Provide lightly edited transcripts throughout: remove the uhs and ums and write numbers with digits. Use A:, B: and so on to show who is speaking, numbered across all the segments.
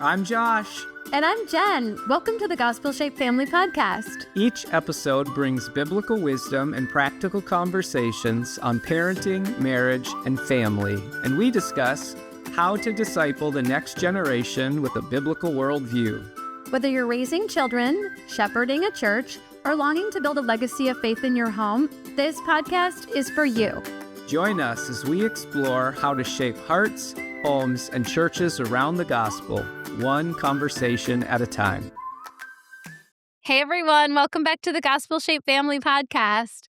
A: I'm Josh.
B: And I'm Jen. Welcome to the Gospel Shaped Family Podcast.
A: Each episode brings biblical wisdom and practical conversations on parenting, marriage, and family. And we discuss how to disciple the next generation with a biblical worldview.
B: Whether you're raising children, shepherding a church, or longing to build a legacy of faith in your home, this podcast is for you.
A: Join us as we explore how to shape hearts, homes, and churches around the gospel, one conversation at a time.
B: Hey everyone, welcome back to the Gospel Shaped Family Podcast.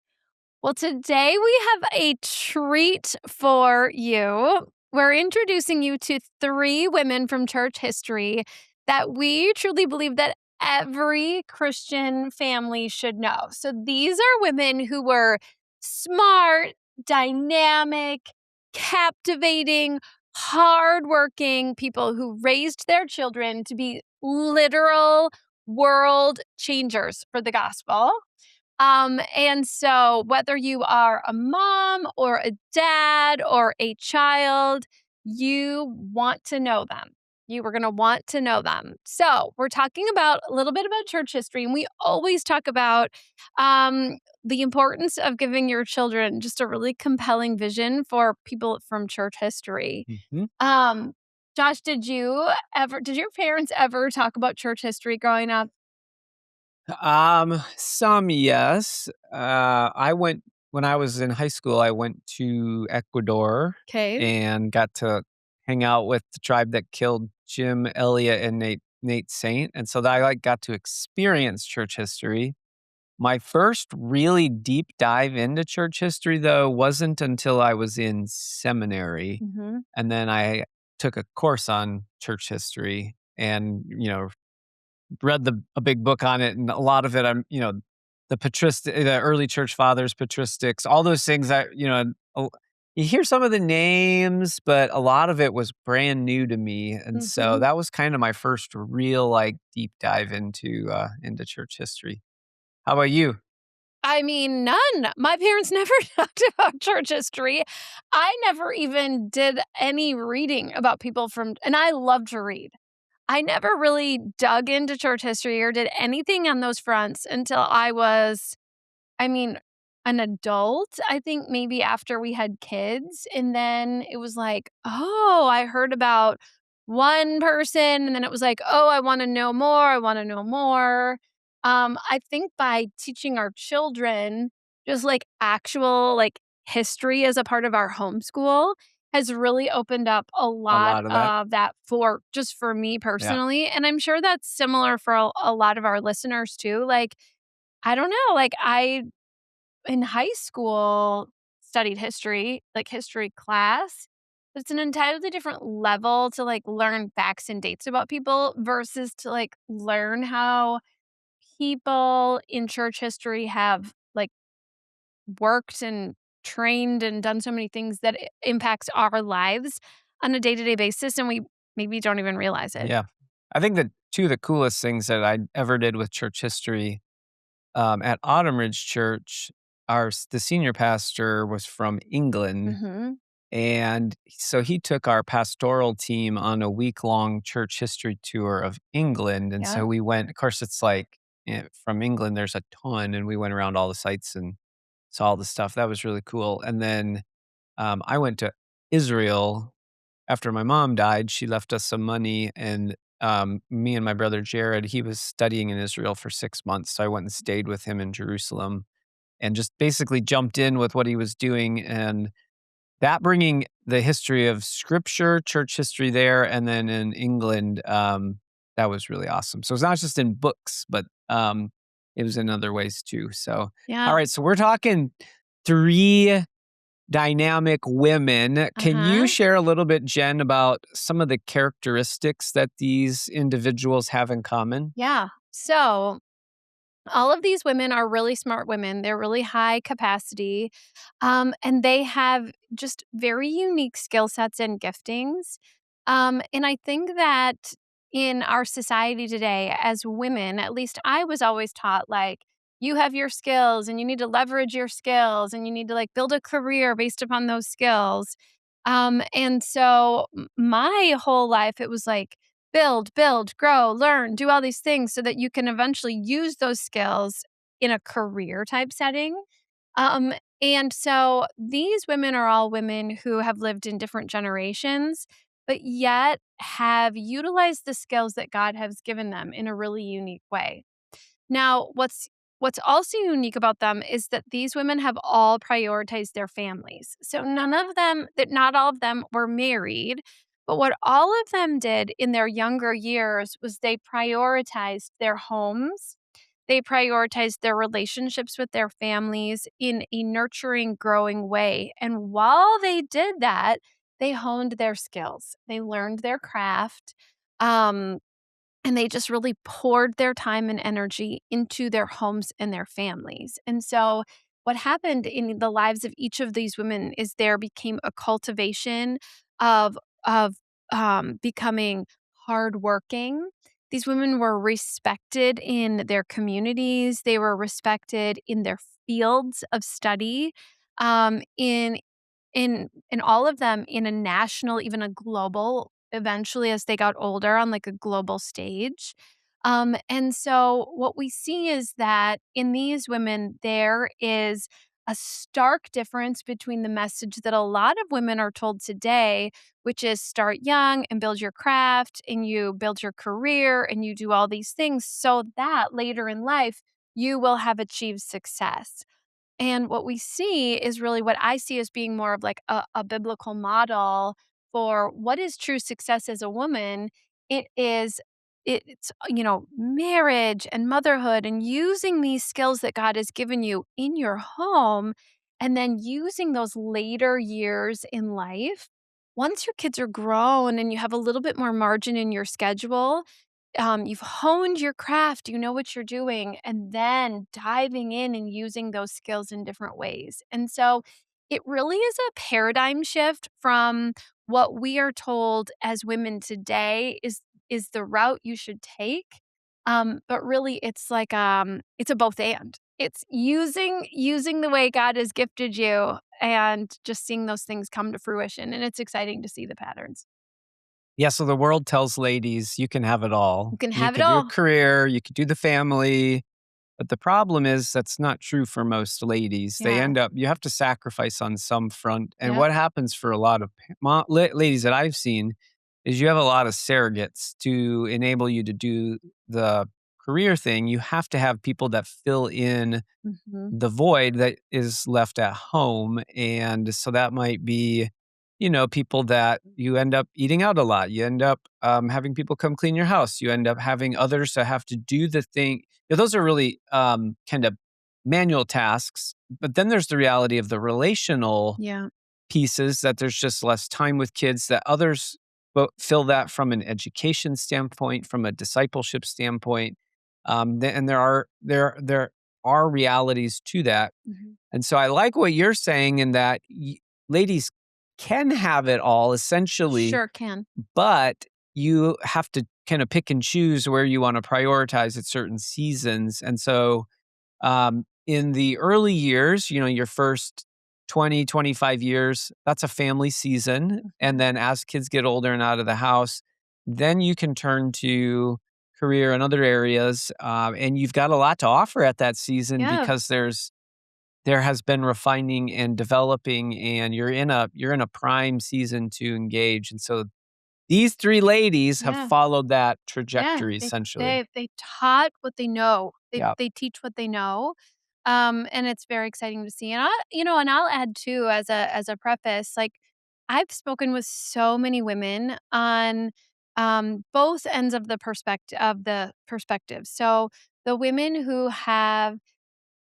B: Well, today we have a treat for you. We're introducing you to 3 women from church history that we truly believe that every Christian family should know. So these are women who were smart, dynamic, captivating, hardworking people who raised their children to be literal world changers for the gospel. And so whether you are a mom or a dad or a child, you want to know them. You were going to want to know them. So we're talking about a little bit about church history, and we always talk about the importance of giving your children just a really compelling vision for people from church history. Josh, did your parents ever talk about church history growing up?
A: Some, yes. When I was in high school, I went to Ecuador
B: Okay.
A: and got to hang out with the tribe that killed Jim Elliott and Nate Saint. And so I got to experience church history. My first really deep dive into church history, though, wasn't until I was in seminary.
B: Mm-hmm.
A: And then I took a course on church history and, read a big book on it. And a lot of it, the early church fathers, patristics, all those things you hear some of the names, but a lot of it was brand new to me. And so that was kind of my first real deep dive into church history. How about you?
B: I mean, none. My parents never talked about church history. I never even did any reading about people and I love to read. I never really dug into church history or did anything on those fronts until I was, an adult. I think maybe after we had kids. And then it was like, oh, I heard about one person. And then it was like, oh, I want to know more. I want to know more. I think by teaching our children just actual history as a part of our homeschool has really opened up a lot of that for me personally. Yeah. And I'm sure that's similar for a lot of our listeners too. I don't know, I in high school studied history, history class. But it's an entirely different level to learn facts and dates about people versus to learn how people in church history have worked and trained and done so many things that impacts our lives on a day-to-day basis, and we maybe don't even realize it.
A: Yeah. I think that two of the coolest things that I ever did with church history at Autumn Ridge Church, the senior pastor was from England.
B: Mm-hmm.
A: And so he took our pastoral team on a week-long church history tour of England. And so we went, of course, it's from England, there's a ton. And we went around all the sites and saw all the stuff. That was really cool. And then I went to Israel after my mom died. She left us some money. And me and my brother Jared, he was studying in Israel for 6 months. So I went and stayed with him in Jerusalem and just basically jumped in with what he was doing. And that bringing the history of scripture, church history there, and then in England, that was really awesome. So it's not just in books, but it was in other ways too. So, all right. So we're talking 3 dynamic women. Can you share a little bit, Jen, about some of the characteristics that these individuals have in common?
B: Yeah. So all of these women are really smart women. They're really high capacity, and they have just very unique skill sets and giftings. And I think that in our society today, as women, at least I was always taught, you have your skills and you need to leverage your skills and you need to build a career based upon those skills. And so my whole life, it was build, grow, learn, do all these things so that you can eventually use those skills in a career type setting. Um, and so these women are all women who have lived in different generations, but yet have utilized the skills that God has given them in a really unique way. Now, what's also unique about them is that these women have all prioritized their families. So none of them that not all of them were married, but what all of them did in their younger years was they prioritized their homes. They prioritized their relationships with their families in a nurturing, growing way. And while they did that, they honed their skills. They learned their craft. Um, and they just really poured their time and energy into their homes and their families. And so, what happened in the lives of each of these women is there became a cultivation of becoming hardworking. These women were respected in their communities. They were respected in their fields of study. In all of them in a national, even a global, eventually as they got older on like a global stage. And so what we see is that in these women, there is a stark difference between the message that a lot of women are told today, which is start young and build your craft and you build your career and you do all these things so that later in life you will have achieved success. And what we see is really what I see as being more of like a biblical model for what is true success as a woman. It is it's marriage and motherhood and using these skills that God has given you in your home and then using those later years in life. Once your kids are grown and you have a little bit more margin in your schedule, you've honed your craft, you know what you're doing, and then diving in and using those skills in different ways. And so it really is a paradigm shift from what we are told as women today is the route you should take. But really it's a both and. It's using the way God has gifted you and just seeing those things come to fruition. And it's exciting to see the patterns.
A: Yeah, so the world tells ladies you can have it
B: You
A: all.
B: can
A: You
B: have it
A: could do a
B: all.
A: career, you could do the family, but the problem is that's not true for most ladies. They
B: Yeah.
A: end up you have to sacrifice on some front, and
B: Yep.
A: what happens for a lot of ladies that I've seen is you have a lot of surrogates to enable you to do the career thing. You have to have people that fill in
B: Mhm.
A: the void that is left at home. And so that might be, people that you end up eating out a lot. You end up having people come clean your house. You end up having others that have to do the thing. Those are really kind of manual tasks. But then there's the reality of the relational
B: Yeah.
A: pieces that there's just less time with kids that others fill that from an education standpoint, from a discipleship standpoint. And there are realities to that.
B: Mhm.
A: And so I like what you're saying in that ladies can have it all essentially,
B: Sure can.
A: but you have to kind of pick and choose where you want to prioritize at certain seasons. And so in the early years, your first 20, 25 years, that's a family season. And
B: Mhm.
A: then as kids get older and out of the house, then you can turn to career and other areas. And you've got a lot to offer at that season
B: Yeah.
A: because there has been refining and developing, and you're in a prime season to engage. And so these three ladies have
B: Yeah.
A: followed that
B: Yeah.
A: trajectory
B: They
A: essentially.
B: they taught what they know.
A: Yeah.
B: They teach what they know. And it's very exciting to see. And and I'll add too as a preface, like I've spoken with so many women on both ends of the perspective. So the women who have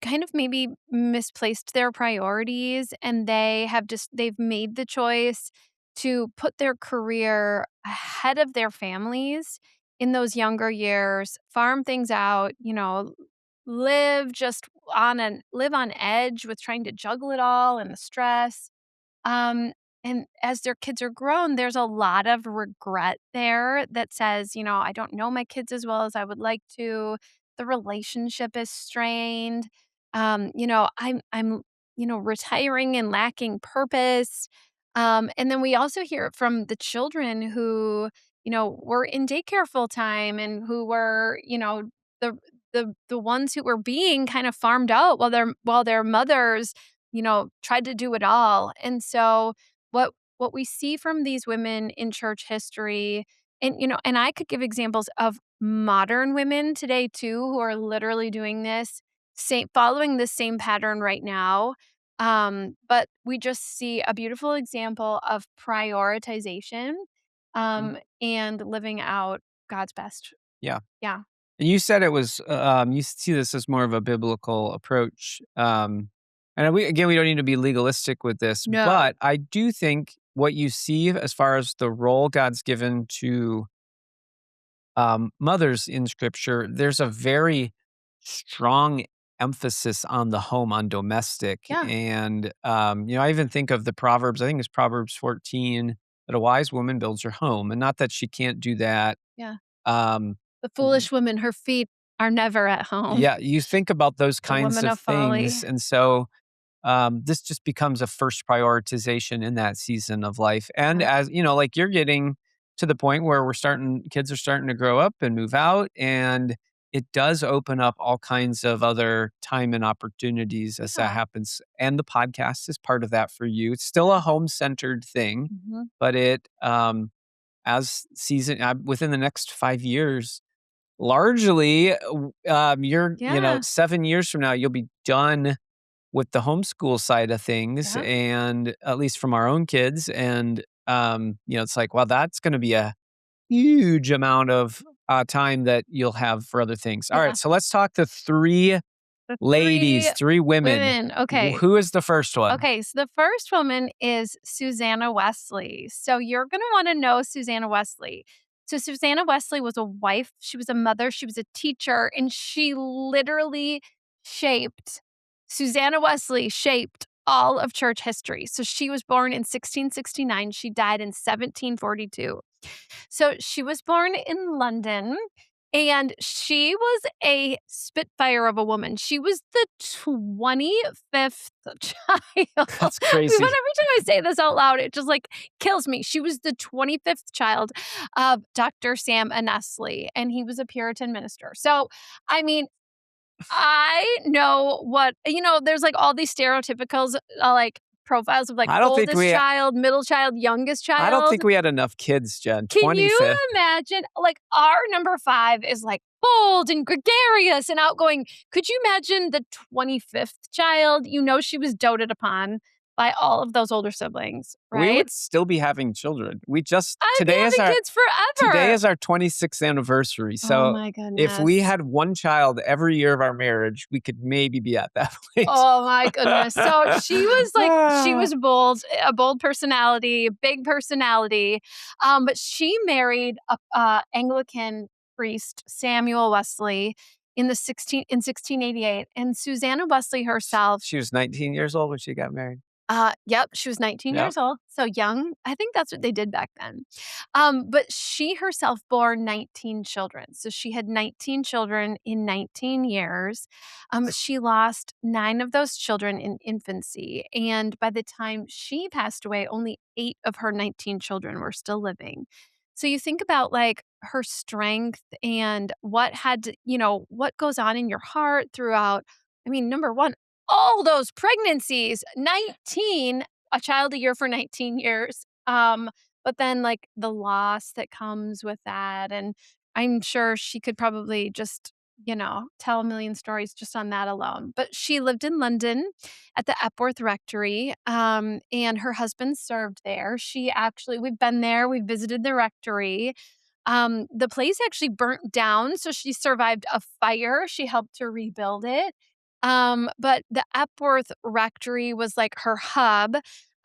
B: kind of maybe misplaced their priorities and they've made the choice to put their career ahead of their families in those younger years, farm things out, live on edge with trying to juggle it all and the stress. Um, and as their kids are grown, there's a lot of regret there that says, I don't know my kids as well as I would like to. The relationship is strained. I'm retiring and lacking purpose. And then we also hear it from the children who, were in daycare full time and who were, the the ones who were being kind of farmed out while their mothers, tried to do it all. And so what we see from these women in church history, and I could give examples of modern women today too who are literally doing this, following the same pattern right now. But we just see a beautiful example of prioritization,
A: Mm.
B: and living out God's best.
A: Yeah.
B: Yeah.
A: And you said it was, you see this as more of a biblical approach. And we don't need to be legalistic with this,
B: No.
A: but I do think what you see as far as the role God's given to mothers in scripture, there's a very strong emphasis on the home, on domestic.
B: Yeah.
A: And, I even think of the Proverbs, I think it's Proverbs 14, that a wise woman builds her home. And not that she can't do that.
B: Yeah.
A: Um,
B: The foolish woman, her feet are never at home.
A: yeah, you think about those
B: The
A: kinds
B: woman
A: of
B: of folly.
A: things. And so this just becomes a first prioritization in that season of life. And
B: Yeah.
A: as like you're getting to the point where kids are starting to grow up and move out, and it does open up all kinds of other time and opportunities as that
B: Yeah.
A: happens. And the podcast is part of that for you. It's still a home centered thing,
B: Mhm.
A: but as season within the next 5 years, largely, you're
B: Yeah.
A: 7 years from now, you'll be done with the homeschool side of things,
B: Yep.
A: and at least from our own kids. And, it's like, well, that's going to be a huge amount of time that you'll have for other things. All right.
B: Yeah.
A: So let's talk the three
B: The
A: ladies,
B: 3
A: three women.
B: women. Okay.
A: Who is the first one?
B: Okay, so the first woman is Susanna Wesley. So you're going to want to know Susanna Wesley. So Susanna Wesley was a wife, she was a mother, she was a teacher, and she literally shaped Susanna Wesley shaped all of church history. So she was born in 1669, she died in 1742. So she was born in London, and she was a spitfire of a woman. She was the 25th child.
A: That's
B: Every
A: crazy.
B: time I say this out loud, it just like kills me. She was the 25th child of Dr. Sam Annesley, and he was a Puritan minister. So, I mean, I know there's like all these stereotypicals, like profiles of like
A: I don't think
B: oldest
A: we
B: child, middle child, youngest
A: I don't
B: child.
A: think we had enough kids, Jen.
B: Can you
A: 25th.
B: imagine? Like, our number 5 is, like, bold and gregarious and outgoing. Could you imagine the 25th child? She was doted upon by all of those older siblings,
A: We
B: right?
A: would still be having children.
B: I'd be having kids
A: today
B: forever.
A: is our 26th anniversary.
B: Oh
A: So
B: my
A: if we
B: goodness.
A: had one child every year of our marriage, we could maybe be at that place.
B: Oh my goodness. So she
A: Ah.
B: was bold, a bold personality, big personality. But she married a Anglican priest, Samuel Wesley, in 1688. And Susanna Wesley herself,
A: She was 19 years old when she got married.
B: yep, she was 19
A: Yep.
B: years old, so young. I think that's what they did back then. But she herself bore 19 children. So she had 19 children in 19 years. She lost 9 of those children in infancy. And by the time she passed away, only 8 of her 19 children were still living. So you think about like her strength and what goes on in your heart throughout. I mean, number one, all those pregnancies, 19, a child a year for 19 years. But then like the loss that comes with that. And I'm sure she could probably just, tell a million stories just on that alone. But she lived in London at the Epworth Rectory, and her husband served there. We've been there, we've visited the rectory. The place actually burnt down, so she survived a fire. She helped to rebuild it. But the Epworth Rectory was like her hub.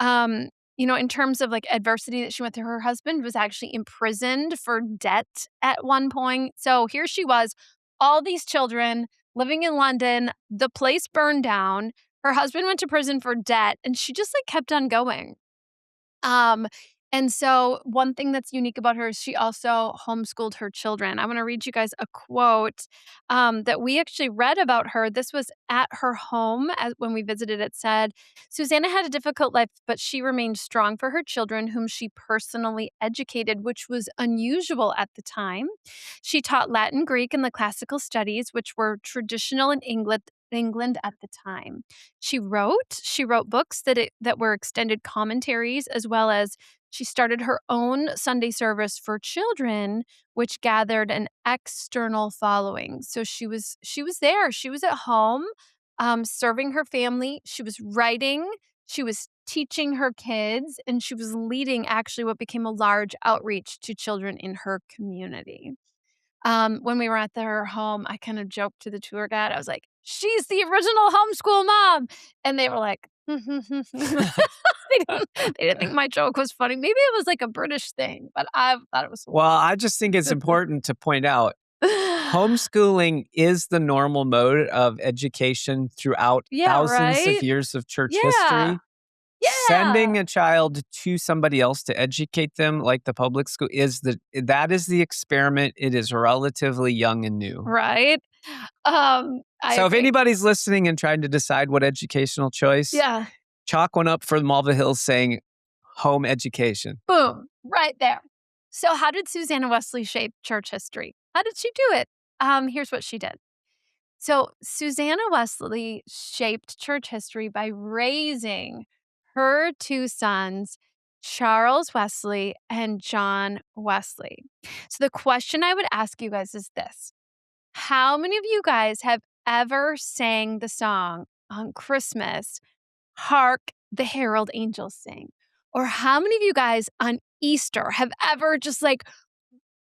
B: In terms of like adversity that she went through, her husband was actually imprisoned for debt at one point. So here she was, all these children living in London, the place burned down. Her husband went to prison for debt, and she just like kept on going. Um, And so one thing that's unique about her is she also homeschooled her children. I want to read you guys a quote that we actually read about her. This was at her home when we visited. It said, Susanna had a difficult life, but she remained strong for her children, whom she personally educated, which was unusual at the time. She taught Latin, Greek, and the classical studies, which were traditional in England at the time. She wrote books that were extended commentaries, as well as she started her own Sunday service for children, which gathered an external following. So she was there. She was at home, serving her family. She was writing. She was teaching her kids, and she was leading actually what became a large outreach to children in her community. When we were at her home, I kind of joked to the tour guide. I was like, "She's the original homeschool mom," and they were like, they didn't think my joke was funny. Maybe it was like a British thing, but I thought it was
A: Well, I just think it's important to point out homeschooling is the normal mode of education throughout
B: Yeah,
A: thousands of
B: right?
A: years of church
B: Yeah.
A: history. Sending
B: Yeah.
A: a child to somebody else to educate them, like the public school, that is the experiment. It is relatively young and new.
B: Right? I
A: So if
B: agree.
A: anybody's listening and trying to decide what educational choice,
B: Yeah.
A: chalk one up for the Malva Hills saying home education.
B: Boom. Right there. So how did Susanna Wesley shape church history? How did she do it? Here's what she did. So, Susanna Wesley shaped church history by raising her two sons, Charles Wesley and John Wesley. So, the question I would ask you guys is this: how many of you guys have ever sang the song on Christmas, Hark the Herald Angels Sing? Or how many of you guys on Easter have ever just like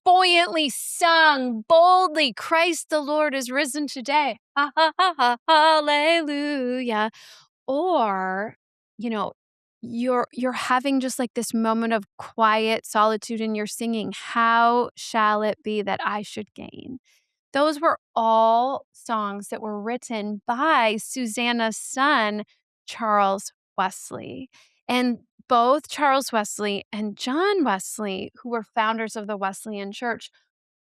B: buoyantly sung boldly, Christ the Lord is risen today. Ha, ha, ha, ha, hallelujah. Or, you know, you're having just like this moment of quiet solitude and you're singing, how shall it be that I should gain? Those were all songs that were written by Susanna's son, Charles Wesley. And both Charles Wesley and John Wesley, who were founders of the Wesleyan Church,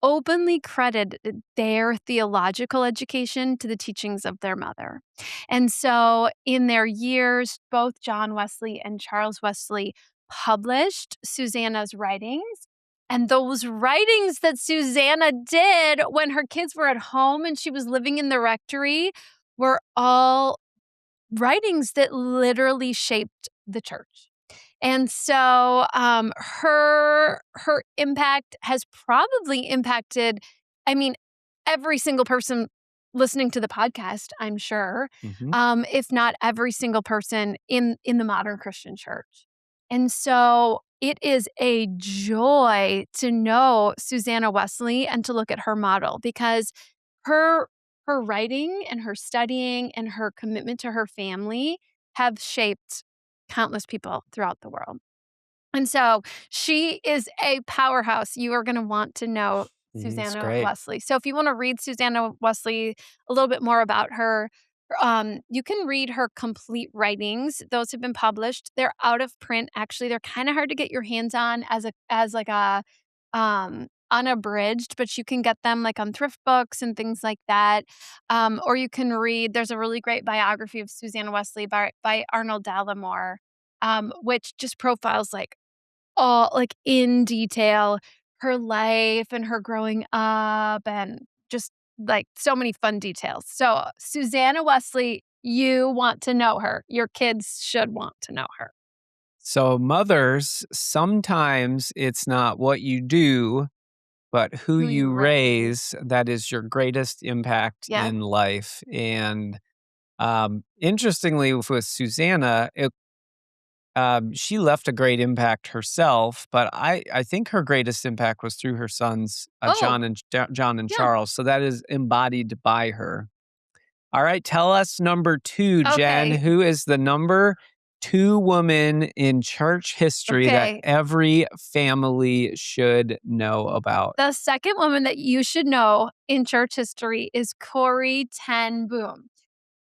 B: openly credited their theological education to the teachings of their mother. And so, in their years, both John Wesley and Charles Wesley published Susanna's writings. And those writings that Susanna did when her kids were at home and she was living in the rectory were all writings that literally shaped the church. And so, her impact has probably impacted, I mean, every single person listening to the podcast, I'm sure,
A: Mhm.
B: if not every single person in the modern Christian church. And so it is a joy to know Susanna Wesley and to look at her model because her her writing and her studying and her commitment to her family have shaped countless people throughout the world. And so she is a powerhouse. You are going to want to know
A: It's
B: Susanna
A: great.
B: Wesley. So if you want to read Susanna Wesley a little bit more about her, you can read her complete writings. Those have been published. They're out of print. Actually, they're kind of hard to get your hands on as like a unabridged, but you can get them like on thrift books and things like that. Or you can read. There's a really great biography of Susanna Wesley by Arnold Dallimore, which just profiles like all like in detail her life and her growing up and just like so many fun details. So, Susanna Wesley, you want to know her. Your kids should want to know her.
A: So, mothers, sometimes it's not what you do, but who
B: Who you
A: you
B: raise.
A: raise that is your greatest impact
B: Yeah.
A: in life. And interestingly, with Susanna, she left a great impact herself, but I think her greatest impact was through her sons,
B: Oh,
A: John and
B: yeah.
A: Charles. So that is embodied by her. All right, tell us number two, Jen.
B: Okay.
A: Who is the number two woman in church history that
B: Okay.
A: every family should know about?
B: The second woman that you should know in church history is Corrie ten Boom.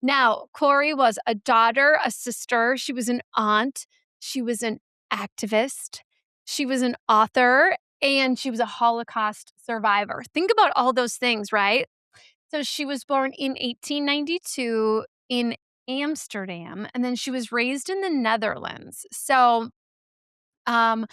B: Now, Corrie was a daughter, a sister, she was an aunt, she was an activist. She was an author, and she was a Holocaust survivor. Think about all those things, right? So she was born in 1892 in Amsterdam, and then she was raised in the Netherlands. So, um,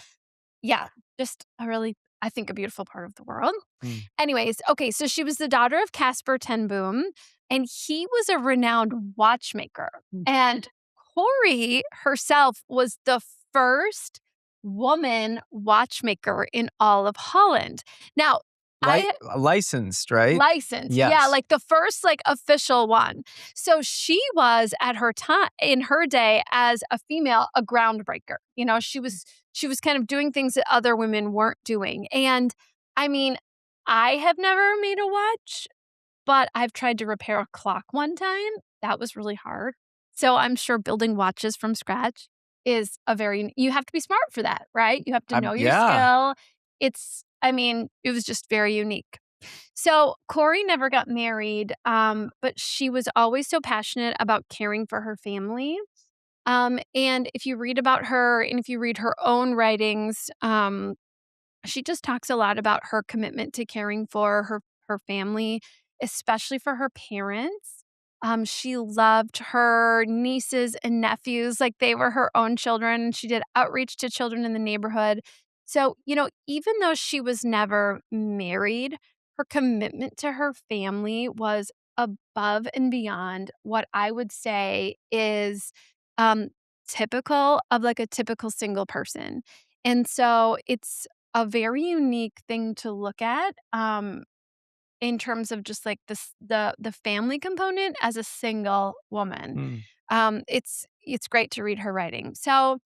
B: yeah, just a really, I think, a beautiful part of the world.
A: Mm.
B: Anyways, okay, so she was the daughter of Caspar ten Boom, and he was a renowned watchmaker.
A: Mm.
B: And Corrie herself was the first woman watchmaker in all of Holland. Now, I
A: Licensed, right?
B: licensed, yeah,
A: Yes.
B: like the first like official one. So she was at her time in her day as a female, a groundbreaker. You know, she was kind of doing things that other women weren't doing. And I mean, I have never made a watch, but I've tried to repair a clock one time. That was really hard. So I'm sure building watches from scratch is you have to be smart for that, right? You have to know your
A: Yeah.
B: skill. I mean, it was just very unique. So Corrie never got married, but she was always so passionate about caring for her family. And if you read about her and if you read her own writings, she just talks a lot about her commitment to caring for her family, especially for her parents. She loved her nieces and nephews like they were her own children. She did outreach to children in the neighborhood. So, even though she was never married, her commitment to her family was above and beyond what I would say is um, typical of like a typical single person. And so it's a very unique thing to look at, in terms of just, like, the family component as a single woman.
A: Mm.
B: It's great to read her writing. So,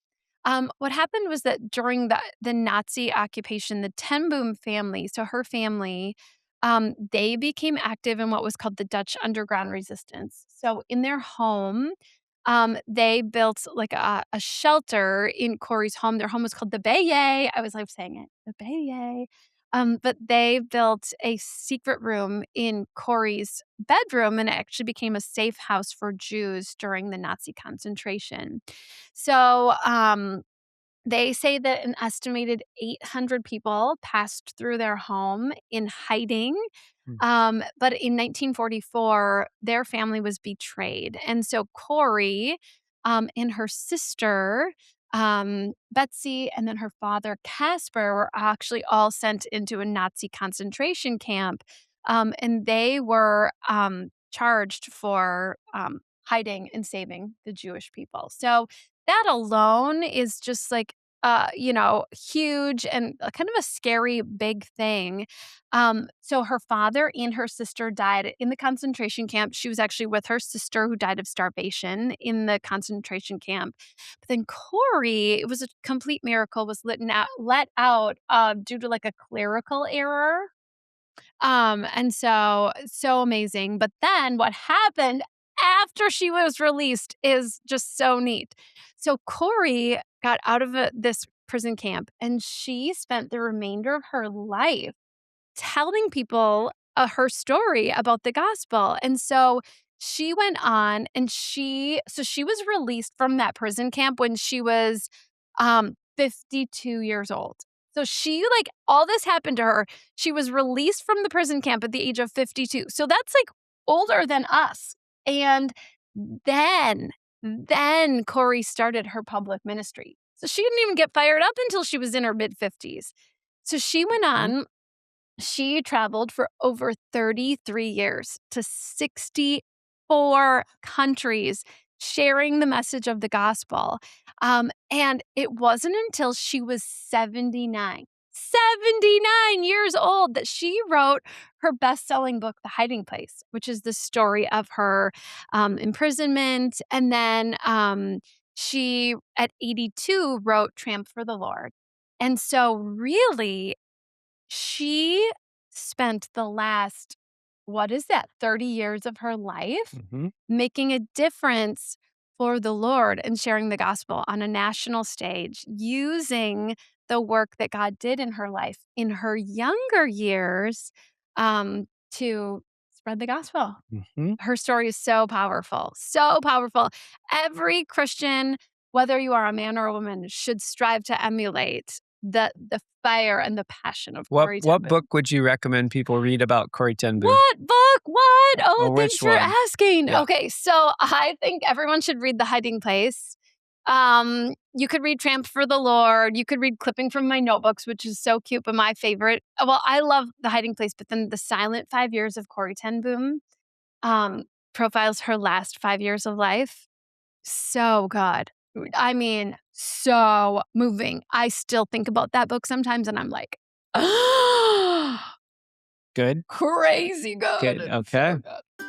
B: what happened was that during the Nazi occupation, the Ten Boom family, so her family, they became active in what was called the Dutch underground resistance. So in their home, they built, like, a shelter in Corey's home. Their home was called the Bayet. I always love saying it, the Bayet. But they built a secret room in Corey's bedroom, and it actually became a safe house for Jews during the Nazi concentration. So, they say that an estimated 800 people passed through their home in hiding.
A: Mm.
B: But in 1944, their family was betrayed. And so Corrie, and her sister, Betsy, and then her father, Caspar, were actually all sent into a Nazi concentration camp. And they were charged for hiding and saving the Jewish people. So that alone is just like, huge and kind of a scary big thing. So her father and her sister died in the concentration camp. She was actually with her sister who died of starvation in the concentration camp. But then Corrie, it was a complete miracle, was let out due to like a clerical error. And so amazing. But then what happened after she was released is just so neat. So Corrie got out of this prison camp, and she spent the remainder of her life telling people her story about the gospel. And so she went on, and she was released from that prison camp when she was 52 years old. So she, like, all this happened to her. She was released from the prison camp at the age of 52. So that's like older than us. And then Corrie started her public ministry. So she didn't even get fired up until she was in her mid 50s. So she went
A: Mm.
B: on, she traveled for over 33 years to 64 countries, sharing the message of the gospel. And it wasn't until she was 79 years old that she wrote her best-selling book, The Hiding Place, which is the story of her imprisonment. And then she, at 82, wrote Tramp for the Lord. And so really, she spent the last, what is that, 30 years of her life
A: Mhm.
B: making a difference for the Lord and sharing the gospel on a national stage, using the work that God did in her life in her younger years, to spread the gospel.
A: Mhm.
B: Her story is so powerful, so powerful. Every Christian, whether you are a man or a woman, should strive to emulate the fire and the passion of Corrie ten
A: What
B: Boom.
A: book would you recommend people read about Corrie ten Boom?
B: What book? What? Oh, thanks
A: which
B: for
A: one?
B: asking.
A: Yeah.
B: Okay, so I think everyone should read The Hiding Place. You could read Tramp for the Lord. You could read Clipping from My Notebooks, which is so cute, but my favorite. Well, I love The Hiding Place, but then The Silent 5 Years of Corrie ten Boom profiles her last 5 years of life. So good. I mean, so moving. I still think about that book sometimes and I'm like,
A: good.
B: Crazy good.
A: Good. Okay.
B: So good.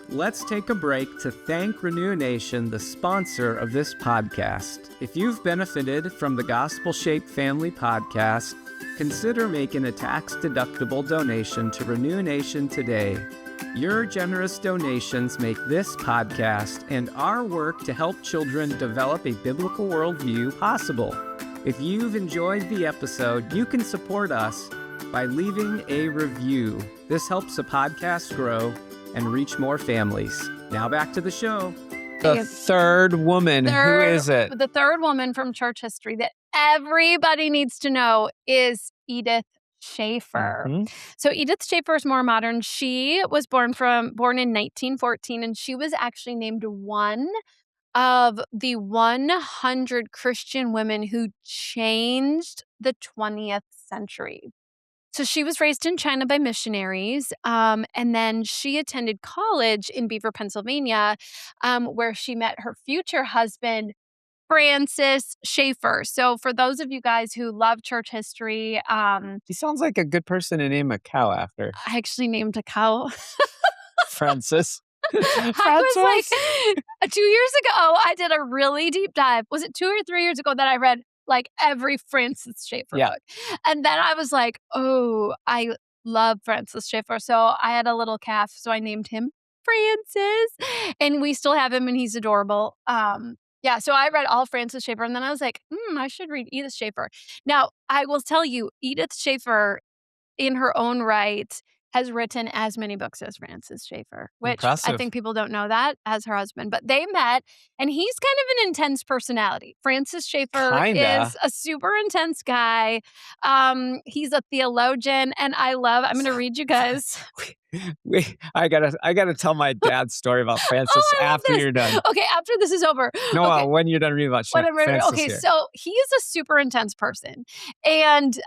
A: Let's take a break to thank Renew Nation, the sponsor of this podcast. If you've benefited from the Gospel Shaped Family podcast, consider making a tax-deductible donation to Renew Nation today. Your generous donations make this podcast and our work to help children develop a biblical worldview possible. If you've enjoyed the episode, you can support us by leaving a review. This helps the podcast grow and reach more families. Now back to the show. The third woman, who is it?
B: The third woman from church history that everybody needs to know is Edith Schaeffer.
A: Mm-hmm.
B: So Edith Schaeffer is more modern. She was born in 1914, and she was actually named one of the 100 Christian women who changed the 20th century. So she was raised in China by missionaries, and then she attended college in Beaver, Pennsylvania, where she met her future husband, Francis Schaeffer. So for those of you guys who love church history,
A: he sounds like a good person to name a cow after.
B: I actually named a cow
A: Francis.
B: I was like, 2 years ago, I did a really deep dive. Was it 2 or 3 years ago that I read like every Francis Schaeffer book? And then I was like, oh, I love Francis Schaeffer. So I had a little calf, so I named him Francis. And we still have him and he's adorable. Yeah, so I read all Francis Schaeffer and then I was like, I should read Edith Schaeffer. Now, I will tell you, Edith Schaeffer in her own right has written as many books as Francis Schaeffer, which
A: Impressive.
B: I think people don't know that as her husband. But they met, and he's kind of an intense personality. Francis Schaeffer is a super intense guy. He's a theologian, and I'm going to read you guys.
A: I gotta tell my dad's story about Francis after you're done.
B: Okay, after this is over.
A: No,
B: okay.
A: When you're done reading about Francis.
B: Okay, so he is a super intense person. And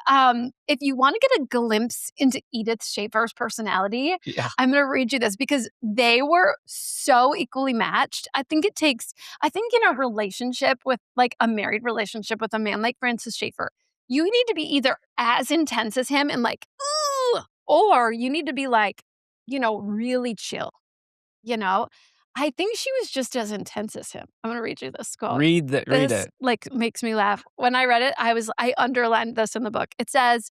B: if you want to get a glimpse into Edith Schaeffer's personality, I'm going to read you this because they were so equally matched. I think in a relationship with like a married relationship with a man like Francis Schaeffer, you need to be either as intense as him and like, ooh, or you need to be like, really chill, I think she was just as intense as him. I'm going to read you this quote.
A: Read it.
B: Like makes me laugh. When I read it, I underlined this in the book. It says,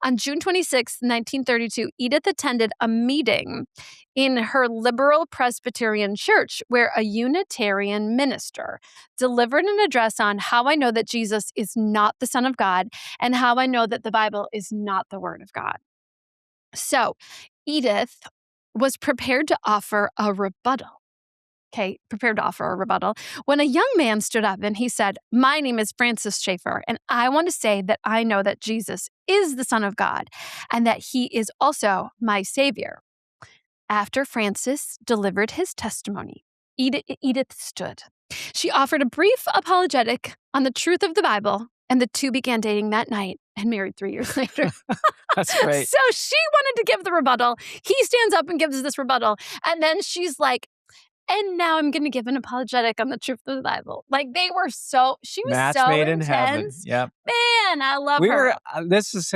B: on June 26, 1932, Edith attended a meeting in her liberal Presbyterian church where a Unitarian minister delivered an address on how I know that Jesus is not the Son of God and how I know that the Bible is not the Word of God. So Edith was prepared to offer a rebuttal. When a young man stood up and he said, "My name is Francis Schaeffer, and I want to say that I know that Jesus is the Son of God and that he is also my Savior." After Francis delivered his testimony, Edith stood. She offered a brief apologetic on the truth of the Bible, and the two began dating that night and married 3 years later.
A: That's great.
B: So she wanted to give the rebuttal. He stands up and gives this rebuttal. And then she's like, and now I'm going to give an apologetic on the truth of the Bible. Like she was
A: Match
B: so
A: made
B: intense.
A: in heaven. Yep.
B: Man, I love her.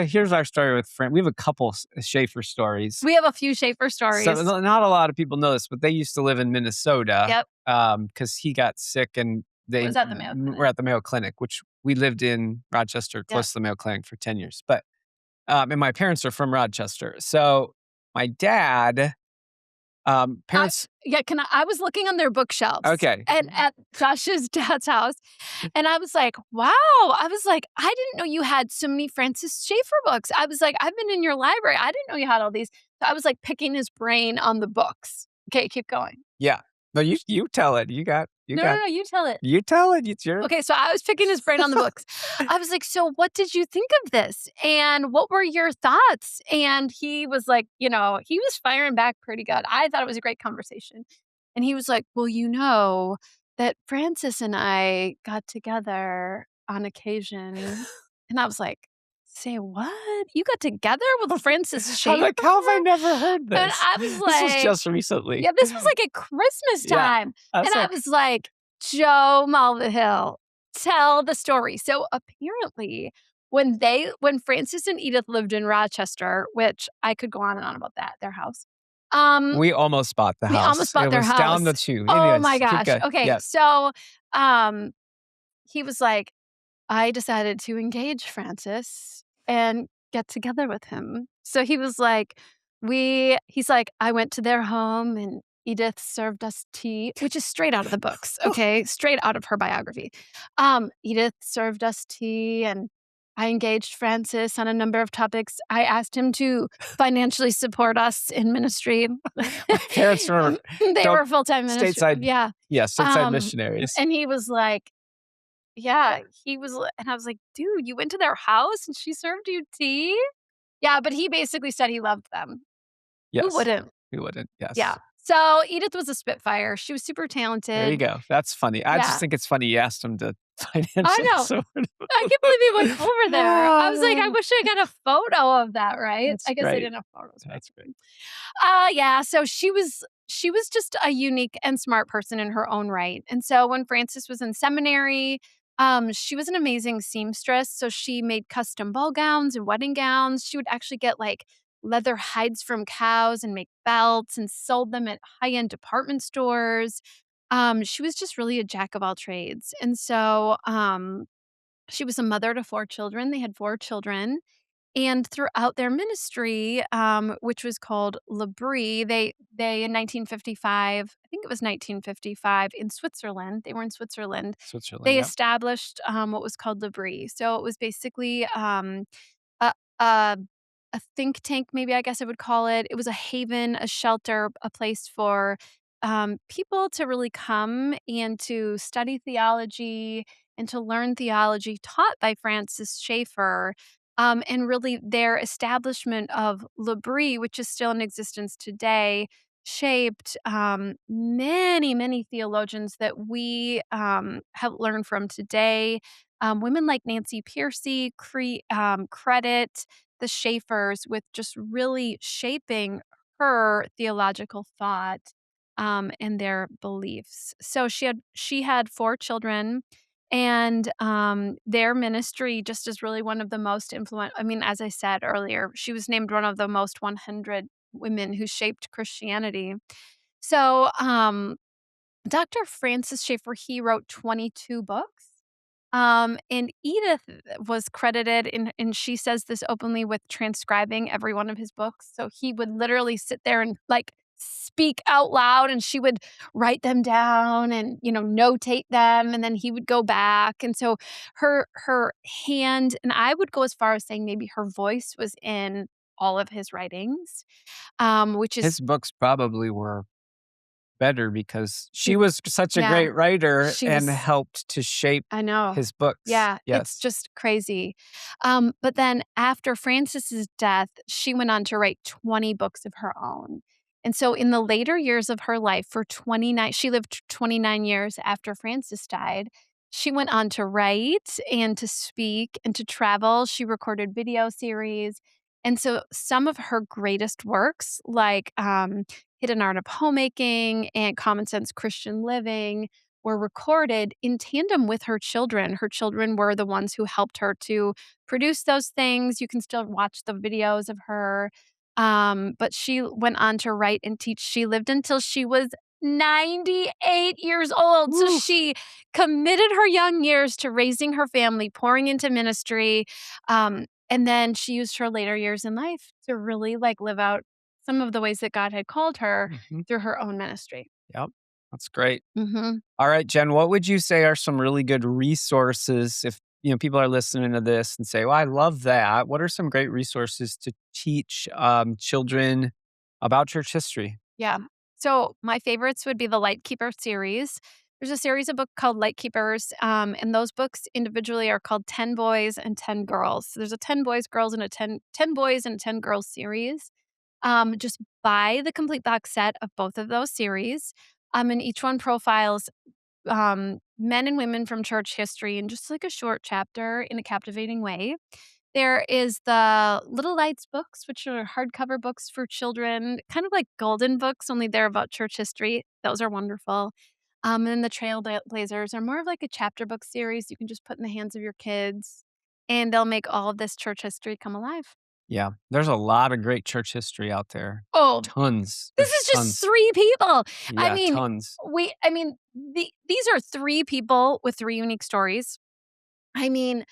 A: Here's our story with Frank. We have a couple Schaeffer stories.
B: We have a few Schaeffer stories.
A: So not a lot of people know this, but they used to live in Minnesota.
B: Yep.
A: Because he got sick and they
B: was at the Mayo Clinic.
A: We're at the Mayo Clinic, which we lived in Rochester, close to the Mayo Clinic for 10 years. But and my parents are from Rochester. So my dad, parents.
B: I was looking on their bookshelves.
A: Okay.
B: And at Josh's dad's house. And I was like, wow. I didn't know you had so many Francis Schaeffer books. I was like, I've been in your library. I didn't know you had all these. So I was like picking his brain on the books. Okay, keep going.
A: Yeah. No, you tell it. You got.
B: No, you tell it.
A: You tell it. It's your.
B: Okay, so I was picking his brain on the books. I was like, "So what did you think of this? And what were your thoughts?" And he was like, he was firing back pretty good. I thought it was a great conversation. And he was like, "Well, that Francis and I got together on occasion." And I was like, "Say what? You got together with Francis
A: I'm
B: Schaeffer?"
A: like, how have I never heard
B: And
A: this?
B: I was
A: This was
B: like,
A: just recently.
B: yeah, this was like at Christmas
A: Yeah.
B: time.
A: I was
B: And I
A: like,
B: was like, Joe Mulvihill, tell the story. So apparently, when Francis and Edith lived in Rochester, which I could go on and on about that, their house.
A: we almost bought the
B: We almost
A: house. It
B: bought their
A: was down the
B: house.
A: tube.
B: Oh my
A: Anyways, keep
B: gosh.
A: going.
B: Okay,
A: Yeah.
B: so um he was like, I decided to engage Francis and get together with him. So he was like, he's like, I went to their home and Edith served us tea, which is straight out of the books, okay? Straight out of her biography. Edith served us tea and I engaged Francis on a number of topics. I asked him to financially support us in ministry.
A: My parents were
B: They were full-time ministry.
A: stateside.
B: Yeah.
A: Yeah, stateside missionaries.
B: And he was like, yeah, he was and I was like, "Dude, you went to their house and she served you tea?" Yeah, but he basically said he loved them. Who
A: Yes.
B: wouldn't?
A: We wouldn't.
B: Yeah.
A: Yes.
B: So, Edith was a spitfire. She was super
A: There you
B: talented.
A: go. That's funny. I just
B: Yeah.
A: think it's funny you asked him to
B: I
A: financially
B: know.
A: support him.
B: I can't believe he went over there. I was like, I
A: Oh,
B: wish I got a photo of that, right?
A: that's
B: I guess they
A: great.
B: didn't have photos back
A: That's great.
B: then. Yeah, so she was just a unique and smart person in her own right. And so when Frances was in seminary, she was an amazing seamstress. So she made custom ball gowns and wedding gowns. She would actually get like leather hides from cows and make belts and sold them at high-end department stores. She was just really a jack of all trades. And so she was a mother to four children. They had four children. And throughout their ministry, which was called L'Abri, they in 1955, I think it was 1955, in Switzerland, they were in Switzerland,
A: Switzerland,
B: they
A: yeah.
B: established what was called L'Abri. So it was basically a, a a think tank, maybe I guess I would call it. It was a haven, a shelter, a place for people to really come and to study theology and to learn theology taught by Francis Schaeffer. And really, their establishment of L'Abri, which is still in existence today, shaped many, many theologians that we have learned from today. Women like Nancy Pearcey credit the Schaeffers with just really shaping her theological thought and their beliefs. So she had four children, and their ministry just is really one of the most influential. I mean, as I said earlier, she was named one of the most 100 women who shaped Christianity. So, Dr. Francis Schaeffer, he wrote 22 books. And Edith was credited and she says this openly with transcribing every one of his books. So he would literally sit there and like speak out loud and she would write them down and notate them and then he would go back. And so her hand, and I would go as far as saying maybe her voice was in all of his writings, which is
A: His books probably were better because she
B: she
A: was such a
B: yeah,
A: great writer
B: she
A: and
B: was
A: helped to shape
B: I know.
A: his books.
B: Yeah, it's
A: Yes.
B: just crazy. But then after Frances's death, she went on to write 20 books of her own. And so in the later years of her life, for 29, she lived 29 years after Frances died. She went on to write and to speak and to travel. She recorded video series. And so some of her greatest works, like Hidden Art of Homemaking and Common Sense Christian Living, were recorded in tandem with her children. Her children were the ones who helped her to produce those things. You can still watch the videos of her. But she went on to write and teach. She lived until she was 98 years old. So
A: Woo.
B: she committed her young years to raising her family, pouring into ministry. And then she used her later years in life to really like live out some of the ways that God had called her
A: Mhm.
B: through her own ministry.
A: Yep. That's great.
B: Mhm.
A: All right, Jen, what would you say are some really good resources if people are listening to this and say, "Well, I love that." What are some great resources to teach children about church history?
B: Yeah. So my favorites would be the Lightkeeper series. There's a series of books called Lightkeepers, and those books individually are called 10 Boys and 10 Girls. So there's a 10 Boys, Girls, and a 10 Boys and 10 Girls series. Just buy the complete box set of both of those series, and each one profiles men and women from church history in just like a short chapter in a captivating way. There is the Little Lights books, which are hardcover books for children, kind of like golden books, only they're about church history. Those are wonderful. And the Trailblazers are more of like a chapter book series you can just put in the hands of your kids, and they'll make all of this church history come alive.
A: Yeah, there's a lot of great church history out there.
B: Oh,
A: Tons.
B: this
A: There's
B: is just
A: tons.
B: 3 people. I
A: Yeah,
B: mean,
A: tons.
B: these are 3 people with 3 unique stories. I mean,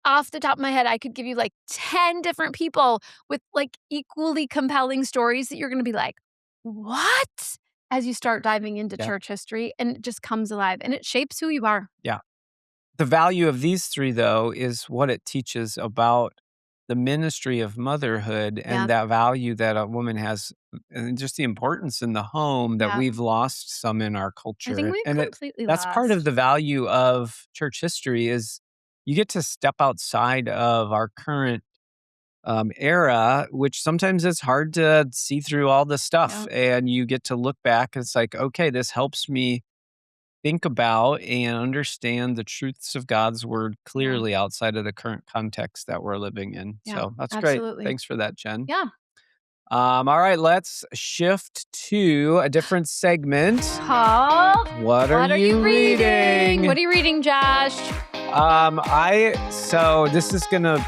B: off the top of my head, I could give you like 10 different people with like equally compelling stories that you're gonna be like, "What?" As you start diving into
A: Yeah.
B: church history, and it just comes alive, and it shapes who you are.
A: Yeah. The value of these 3, though, is what it teaches about the ministry of motherhood
B: Yeah,
A: and that value that a woman has, and just the importance in the home that
B: yeah.
A: we've lost some in our
B: I think
A: culture.
B: we've
A: And
B: completely
A: that's part of
B: lost.
A: the value of church history is you get to step outside of our current era, which sometimes it's hard to see through all the stuff.
B: Yeah,
A: And you get to look back. And it's like, okay, this helps me think about and understand the truths of God's word
B: yeah,
A: clearly outside of the current context that we're living in.
B: yeah,
A: So that's great.
B: absolutely.
A: Thanks for that, Jen.
B: Yeah.
A: All right, let's shift to a different segment.
B: Paul,
A: What are
B: what are you
A: you
B: reading? What
A: reading?
B: are you reading, Josh?
A: So this is gonna,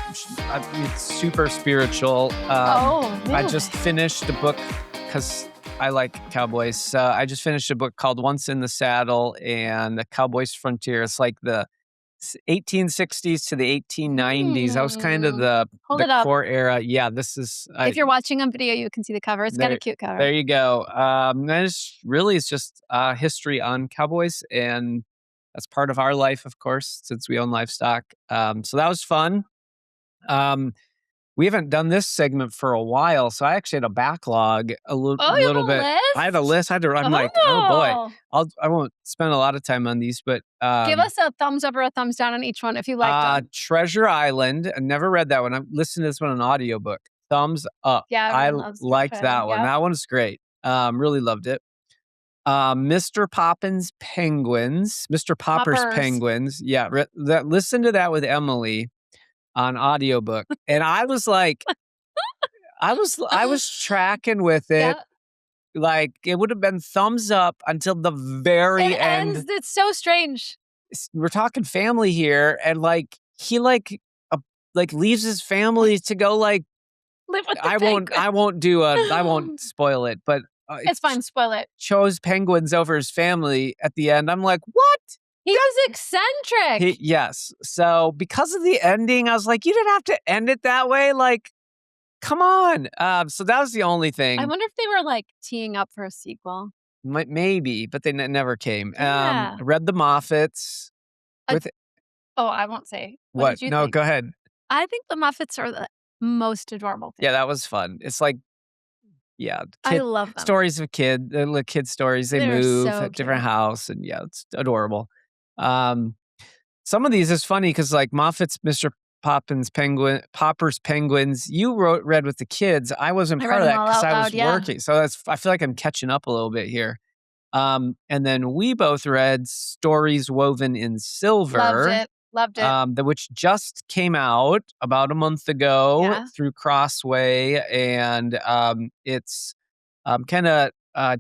A: it's super spiritual. I
B: Really?
A: just finished a book because I like cowboys. I just finished a book called Once in the Saddle and the Cowboys Frontier. It's like the 1860s to the 1890s. That was kind of
B: Mm. Hold
A: the
B: it up.
A: core era. Yeah, this is
B: If you're watching on video, you can see the cover. It's got a
A: there.
B: cute cover.
A: There you go. It's just history on cowboys, and that's part of our life, of course, since we own livestock. So that was fun. Um, we haven't done this segment for a while, so I actually had a backlog
B: Oh, you
A: little
B: have a
A: bit. I had a
B: list?
A: list. I'm like, oh boy,
B: Oh.
A: I won't spend a lot of time on these, but
B: Give us a thumbs up or a thumbs down on each one if you liked them.
A: Treasure Island. I never read that one. I listened to this one on audiobook. Thumbs up.
B: Yeah,
A: I
B: everyone loves Treasure
A: liked that
B: Island.
A: one.
B: Yep.
A: That one's great. Really loved it. Mr. Poppins Penguins. Mr. Popper's
B: Poppers.
A: Penguins. Yeah, listen to that with Emily on audiobook. And I was like, I was tracking with it.
B: Yeah.
A: Like it would have been thumbs up until the very
B: It
A: end.
B: ends. It's so strange.
A: We're talking family here, and like he leaves his family to go like
B: Live with the penguin.
A: I won't spoil it, but
B: It's fine. Spoil it.
A: chose penguins over his family at the end. I'm like, what?
B: He was eccentric.
A: Yes. So because of the ending, I was like, you didn't have to end it that way. Like, come on. So that was the only thing.
B: I wonder if they were like teeing up for a sequel.
A: Maybe, but they never came.
B: Yeah.
A: Read the Moffats.
B: Uh,
A: With
B: Oh, I won't say. What
A: what?
B: did you
A: No,
B: think?
A: go ahead.
B: I think the Muffets are the most adorable thing.
A: Yeah, that was fun. It's like, yeah,
B: I love them.
A: stories of little kid stories. They
B: They're
A: move
B: so
A: at different
B: cute.
A: house, and yeah, it's adorable. Some of these is funny because like Moffat's Mr. Popper's Penguins. You read with the kids. I wasn't
B: I
A: part
B: read
A: of
B: them
A: that
B: all
A: because
B: out
A: I was
B: loud, yeah.
A: working. So I feel like I'm catching up a little bit here. And then we both read Stories Woven in Silver.
B: Loved it. Loved it.
A: Which just came out about a month ago
B: Yeah.
A: through Crossway, and it's kind of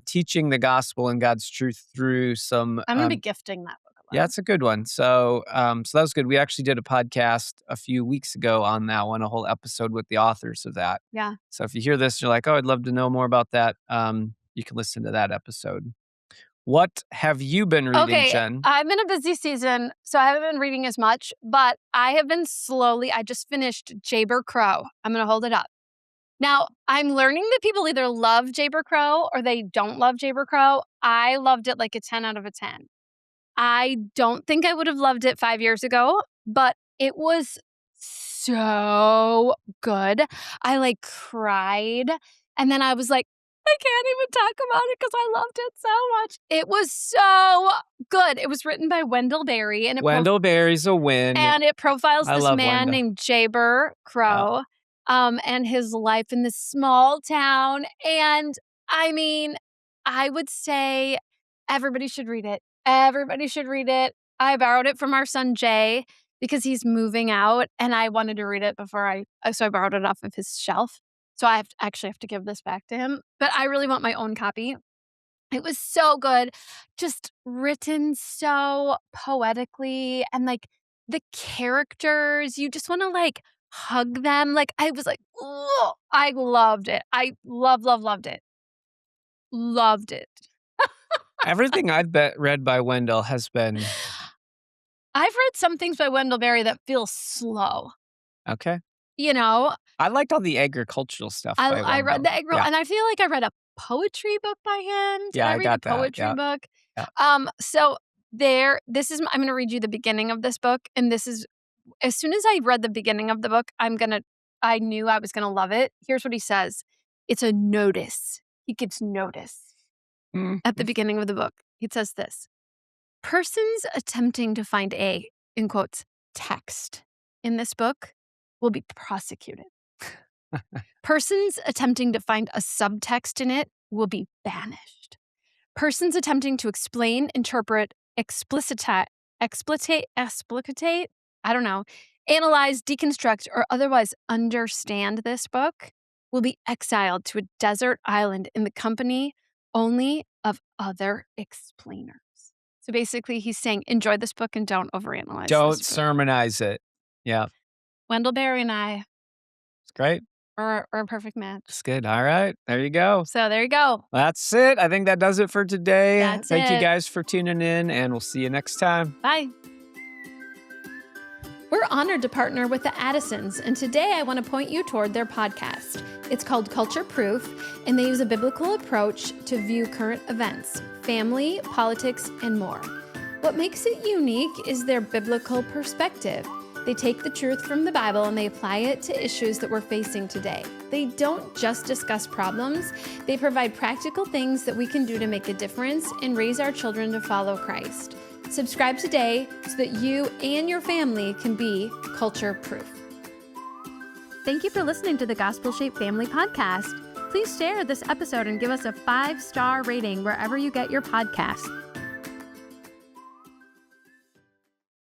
A: teaching the gospel and God's truth through some.
B: I'm gonna be gifting that book a lot.
A: Yeah, it's a good one. So that was good. We actually did a podcast a few weeks ago on that one, a whole episode with the authors of that.
B: Yeah.
A: So if you hear this, you're like, oh, I'd love to know more about that. You can listen to that episode. What have you been reading,
B: Okay,
A: Jen?
B: I'm in a busy season, so I haven't been reading as much, but I have been I just finished Jaber Crow. I'm going to hold it up. Now, I'm learning that people either love Jaber Crow or they don't love Jaber Crow. I loved it like a 10 out of a 10. I don't think I would have loved it 5 years ago, but it was so good. I like cried, and then I was like, I can't even talk about it because I loved it so much. It was so good. It was written by Wendell Berry, and
A: Wendell Berry's a win.
B: it profiles
A: I
B: this
A: love
B: man
A: Wendell.
B: named Jaber
A: Yeah.
B: Crow, and his life in this small town. And I mean, I would say everybody should read it. Everybody should read it. I borrowed it from our son Jay because he's moving out, and I wanted to read it so I borrowed it off of his shelf. So actually have to give this back to him, but I really want my own copy. It was so good, just written so poetically, and, like, the characters, you just wanna, like, hug them, like, I was like, "Ooh," I loved it. I loved it. Loved it.
A: Everything I've read by Wendell has been
B: I've read some things by Wendell Berry that feel slow,
A: okay.
B: you know?
A: I liked all the agricultural stuff by
B: I read
A: Wendell.
B: the egg roll,
A: Yeah.
B: and I feel like I read a poetry book by him. Did
A: Yeah,
B: I
A: I
B: read a
A: got that.
B: poetry
A: Yeah.
B: book?
A: Yeah.
B: So I'm gonna read you the beginning of this book, and this is as soon as I read the beginning of the book, I knew I was gonna love it. Here's what he says. It's a notice. He gives notice
A: Mm.
B: at the beginning of the book. He says this. Persons attempting to find in quotes, text in this book will be prosecuted. Persons attempting to find a subtext in it will be banished. Persons attempting to explain, interpret, explicate, I don't know, analyze, deconstruct, or otherwise understand this book will be exiled to a desert island in the company only of other explainers. So basically, he's saying, enjoy this book and don't overanalyze
A: Don't
B: this book.
A: sermonize it. Yeah.
B: Wendell Berry and I
A: It's great.
B: are a perfect match.
A: It's good. All right. There you go.
B: So there you go.
A: That's it. I think that does it for today.
B: That's
A: Thank you
B: it.
A: guys for tuning in, and we'll see you next time.
B: Bye. We're honored to partner with the Addisons, and today I want to point you toward their podcast. It's called Culture Proof, and they use a biblical approach to view current events, family, politics, and more. What makes it unique is their biblical perspective. They take the truth from the Bible and they apply it to issues that we're facing today. They don't just discuss problems, they provide practical things that we can do to make a difference and raise our children to follow Christ. Subscribe today so that you and your family can be culture proof. Thank you for listening to the Gospel Shaped Family Podcast. Please share this episode and give us a 5-star rating wherever you get your podcasts.